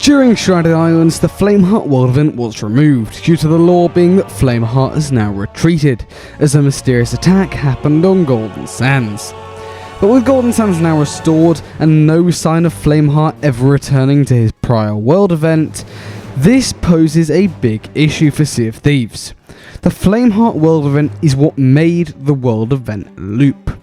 During Shrouded Islands, the Flameheart world event was removed, due to the law being that Flameheart has now retreated, as a mysterious attack happened on Golden Sands. But with Golden Sands now restored, and no sign of Flameheart ever returning to his prior world event, this poses a big issue for Sea of Thieves. The Flameheart world event is what made the world event loop.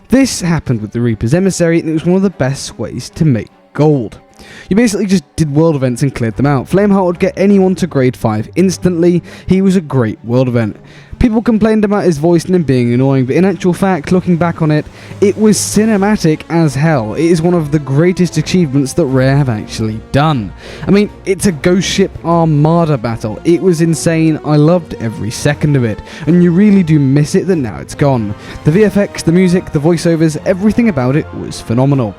This happened with the Reaper's Emissary, and it was one of the best ways to make gold. You basically just did world events and cleared them out. Flameheart would get anyone to grade 5 instantly. He was a great world event. People complained about his voice and him being annoying, but in actual fact, looking back on it, it was cinematic as hell. It is one of the greatest achievements that Rare have actually done. I mean, it's a ghost ship armada battle. It was insane. I loved every second of it, and you really do miss it that now it's gone. The VFX, the music, the voiceovers, everything about it was phenomenal.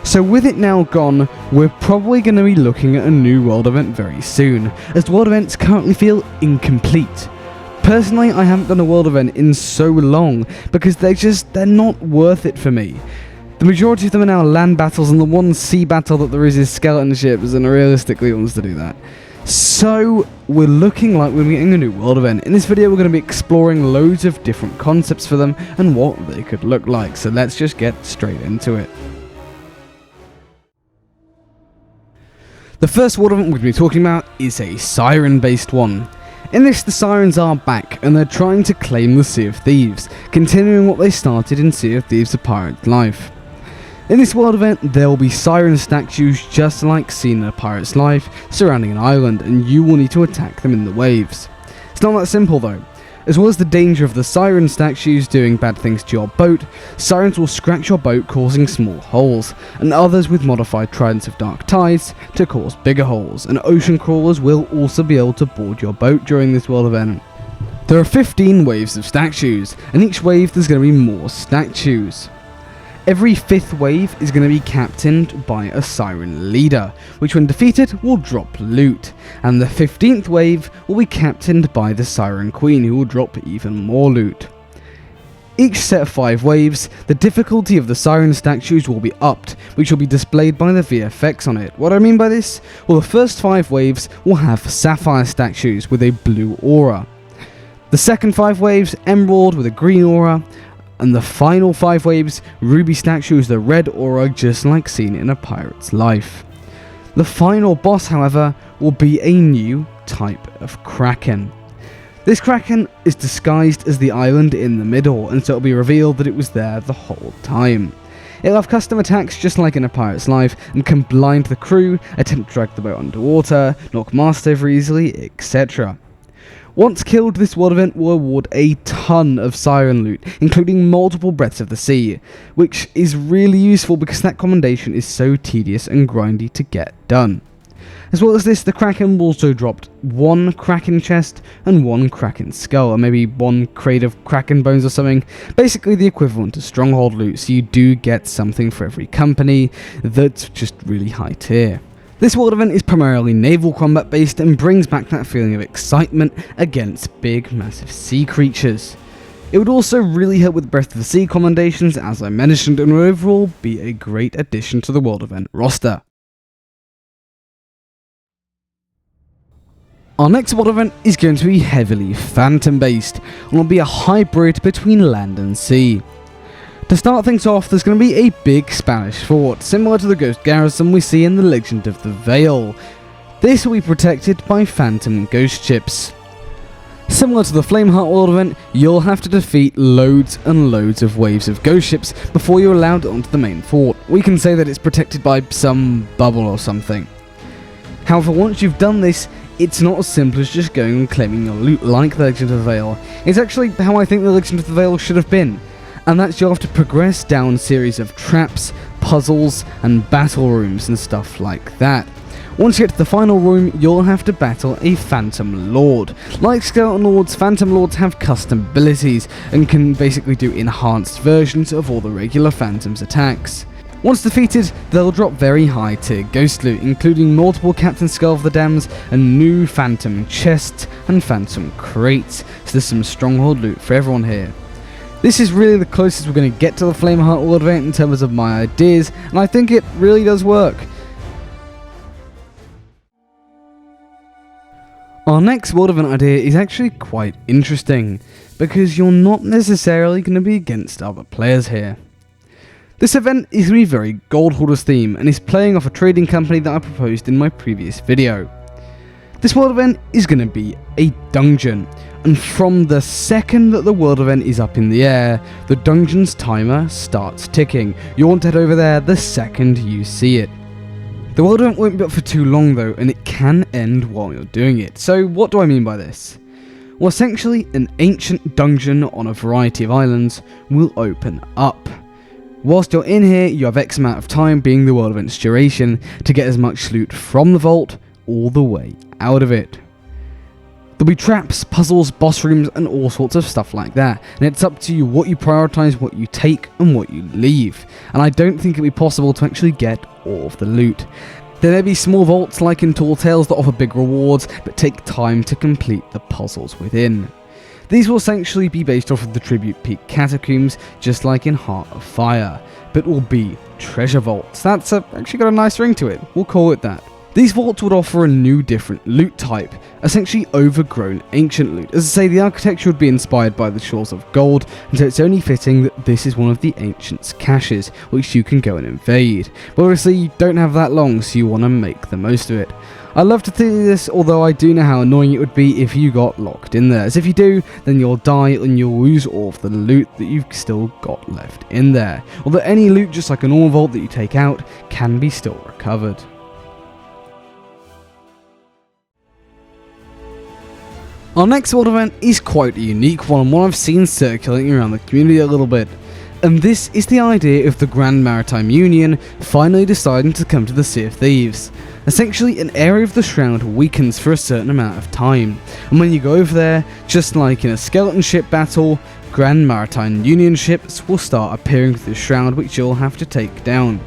So with it now gone, we're probably going to be looking at a new world event very soon, as world events currently feel incomplete. Personally, I haven't done a world event in so long, because they're not worth it for me. The majority of them are now land battles, and the one sea battle that there is skeleton ships, and realistically wants to do that. So, we're looking like we're getting a new world event. In this video, we're going to be exploring loads of different concepts for them, and what they could look like, so let's just get straight into it. The first world event we're going to be talking about is a Siren-based one. In this, the Sirens are back, and they're trying to claim the Sea of Thieves, continuing what they started in Sea of Thieves: A Pirate's Life. In this world event, there will be Siren statues just like seen in A Pirate's Life, surrounding an island, and you will need to attack them in the waves. It's not that simple though. As well as the danger of the Siren statues doing bad things to your boat, Sirens will scratch your boat causing small holes, and others with modified Tridents of Dark Tides to cause bigger holes, and ocean crawlers will also be able to board your boat during this world event. There are 15 waves of statues, and each wave there's going to be more statues. Every 5th wave is going to be captained by a Siren leader, which when defeated will drop loot, and the 15th wave will be captained by the Siren Queen, who will drop even more loot. Each set of 5 waves, the difficulty of the Siren statues will be upped, which will be displayed by the VFX on it. What do I mean by this? Well, the first 5 waves will have Sapphire statues with a blue aura. The second 5 waves, Emerald with a green aura, and the final 5 waves, Ruby statues, the red aura, just like seen in A Pirate's Life. The final boss, however, will be a new type of Kraken. This Kraken is disguised as the island in the middle, and so it'll be revealed that it was there the whole time. It'll have custom attacks just like in A Pirate's Life, and can blind the crew, attempt to drag the boat underwater, knock mast over easily, etc. Once killed, this world event will award a ton of Siren loot, including multiple breaths of the sea, which is really useful because that commendation is so tedious and grindy to get done. As well as this, the Kraken will also drop 1 Kraken chest and 1 Kraken skull, or maybe 1 crate of Kraken bones or something, basically the equivalent to Stronghold loot, so you do get something for every company that's just really high tier. This world event is primarily naval combat based and brings back that feeling of excitement against big massive sea creatures. It would also really help with Breath of the Sea commendations, as I mentioned, and would overall be a great addition to the world event roster. Our next world event is going to be heavily Phantom based, and will be a hybrid between land and sea. To start things off, there's going to be a big Spanish fort, similar to the ghost garrison we see in the Legend of the Veil. This will be protected by phantom ghost ships. Similar to the Flameheart world event, you'll have to defeat loads and loads of waves of ghost ships before you're allowed onto the main fort. We can say that it's protected by some bubble or something. However, once you've done this, it's not as simple as just going and claiming your loot like the Legend of the Veil. It's actually how I think the Legend of the Veil should have been. And that's you'll have to progress down a series of traps, puzzles, and battle rooms and stuff like that. Once you get to the final room, you'll have to battle a Phantom Lord. Like Skeleton Lords, Phantom Lords have custom abilities and can basically do enhanced versions of all the regular Phantom's attacks. Once defeated, they'll drop very high tier ghost loot, including multiple Captain Skull of the Dams and new Phantom chests and Phantom crates, so there's some Stronghold loot for everyone here. This is really the closest we're going to get to the Flameheart world event in terms of my ideas, and I think it really does work. Our next world event idea is actually quite interesting, because you're not necessarily going to be against other players here. This event is going to be very Gold Hoarders theme and is playing off a trading company that I proposed in my previous video. This world event is going to be a dungeon, and from the second that the world event is up in the air, the dungeon's timer starts ticking. You want to head over there the second you see it. The world event won't be up for too long though, and it can end while you're doing it. So what do I mean by this? Well, essentially an ancient dungeon on a variety of islands will open up. Whilst you're in here, you have X amount of time, being the world event's duration, to get as much loot from the vault all the way out of it. There'll be traps, puzzles, boss rooms, and all sorts of stuff like that, and it's up to you what you prioritise, what you take, and what you leave. And I don't think it'll be possible to actually get all of the loot. There may be small vaults like in Tall Tales that offer big rewards, but take time to complete the puzzles within. These will essentially be based off of the Tribute Peak Catacombs, just like in Heart of Fire, but will be treasure vaults. That's actually got a nice ring to it, we'll call it that. These vaults would offer a new different loot type, essentially overgrown ancient loot. As I say, the architecture would be inspired by the Shores of Gold, and so it's only fitting that this is one of the ancients' caches, which you can go and invade. But obviously you don't have that long, so you want to make the most of it. I love to do this, although I do know how annoying it would be if you got locked in there, as if you do, then you'll die and you'll lose all of the loot that you've still got left in there. Although any loot, just like a normal vault that you take out, can be still recovered. Our next world event is quite a unique one, and one I've seen circulating around the community a little bit. And this is the idea of the Grand Maritime Union finally deciding to come to the Sea of Thieves. Essentially, an area of the Shroud weakens for a certain amount of time, and when you go over there, just like in a skeleton ship battle, Grand Maritime Union ships will start appearing with the Shroud, which you'll have to take down.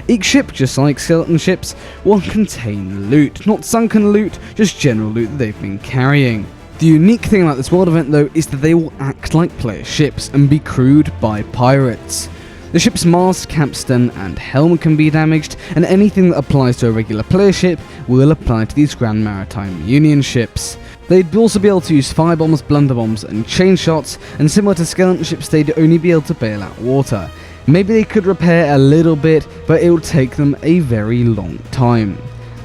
Each ship, just like skeleton ships, will contain loot, not sunken loot, just general loot that they've been carrying. The unique thing about this world event though is that they will act like player ships and be crewed by pirates. The ship's mast, capstan and helm can be damaged, and anything that applies to a regular player ship will apply to these Grand Maritime Union ships. They'd also be able to use firebombs, blunderbombs and chain shots, and similar to skeleton ships they'd only be able to bail out water. Maybe they could repair a little bit, but it would take them a very long time.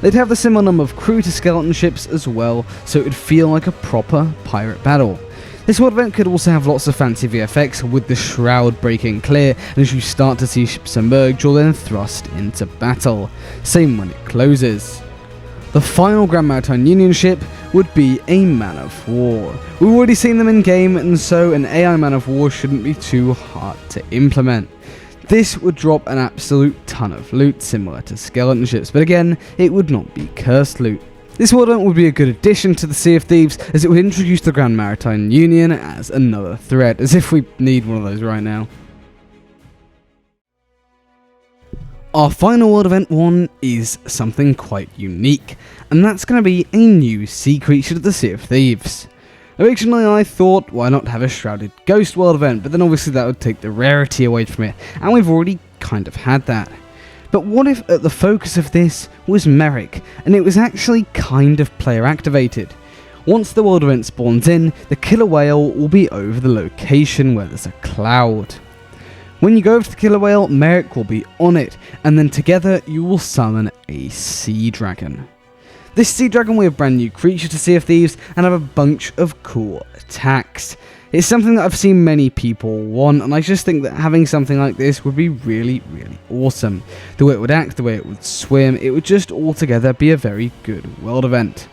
They'd have the similar number of crew to skeleton ships as well, so it would feel like a proper pirate battle. This world event could also have lots of fancy VFX, with the shroud breaking clear, and as you start to see ships emerge, you're then thrust into battle. Same when it closes. The final Grand Maritime Union ship would be a Man of War. We've already seen them in game, and so an AI Man of War shouldn't be too hard to implement. This would drop an absolute ton of loot, similar to skeleton ships, but again, it would not be cursed loot. This world event would be a good addition to the Sea of Thieves, as it would introduce the Grand Maritime Union as another threat, as if we need one of those right now. Our final world event one is something quite unique, and that's going to be a new sea creature to the Sea of Thieves. Originally I thought, why not have a Shrouded Ghost world event, but then obviously that would take the rarity away from it, and we've already kind of had that. But what if at the focus of this was Merrick, and it was actually kind of player activated? Once the world event spawns in, the killer whale will be over the location where there's a cloud. When you go over to the killer whale, Merrick will be on it, and then together you will summon a sea dragon. This sea dragon will be a brand new creature to Sea of Thieves and have a bunch of cool attacks. It's something that I've seen many people want, and I just think that having something like this would be really, really awesome. The way it would act, the way it would swim, it would just altogether be a very good world event.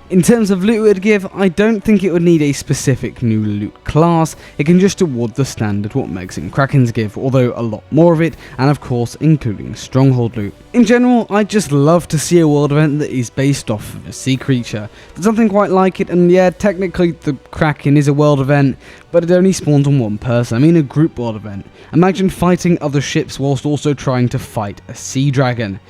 In terms of loot it would give, I don't think it would need a specific new loot class. It can just award the standard what Megs and Krakens give, although a lot more of it, and of course including stronghold loot. In general, I'd just love to see a world event that is based off of a sea creature. There's something quite like it, and yeah, technically the Kraken is a world event, but it only spawns on one person. I mean a group world event. Imagine fighting other ships whilst also trying to fight a sea dragon.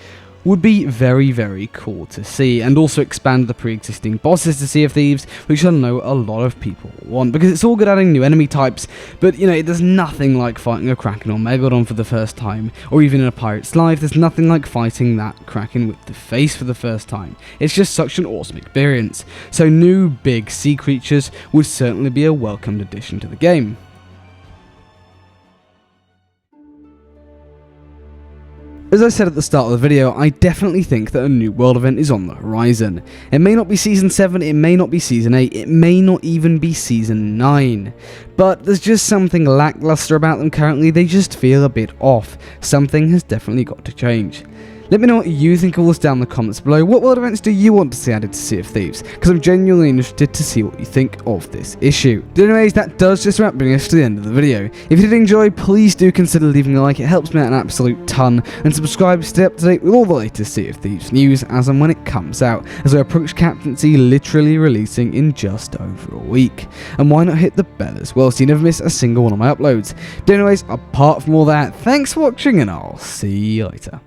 would be very, very cool to see, and also expand the pre-existing bosses to Sea of Thieves, which I know a lot of people want, because it's all good adding new enemy types, but you know, there's nothing like fighting a Kraken or Megalodon for the first time, or even in a Pirate's Life, there's nothing like fighting that Kraken with the face for the first time. It's just such an awesome experience, so new big sea creatures would certainly be a welcomed addition to the game. As I said at the start of the video, I definitely think that a new world event is on the horizon. It may not be Season 7, it may not be Season 8, it may not even be Season 9. But there's just something lackluster about them currently, they just feel a bit off. Something has definitely got to change. Let me know what you think of all this down in the comments below. What world events do you want to see added to Sea of Thieves? Because I'm genuinely interested to see what you think of this issue. But anyways, that does just about bring us to the end of the video. If you did enjoy, please do consider leaving a like, it helps me out an absolute ton, and subscribe to stay up to date with all the latest Sea of Thieves news as and when it comes out, as I approach captaincy literally releasing in just over a week. And why not hit the bell as well so you never miss a single one of my uploads. But anyways, apart from all that, thanks for watching and I'll see you later.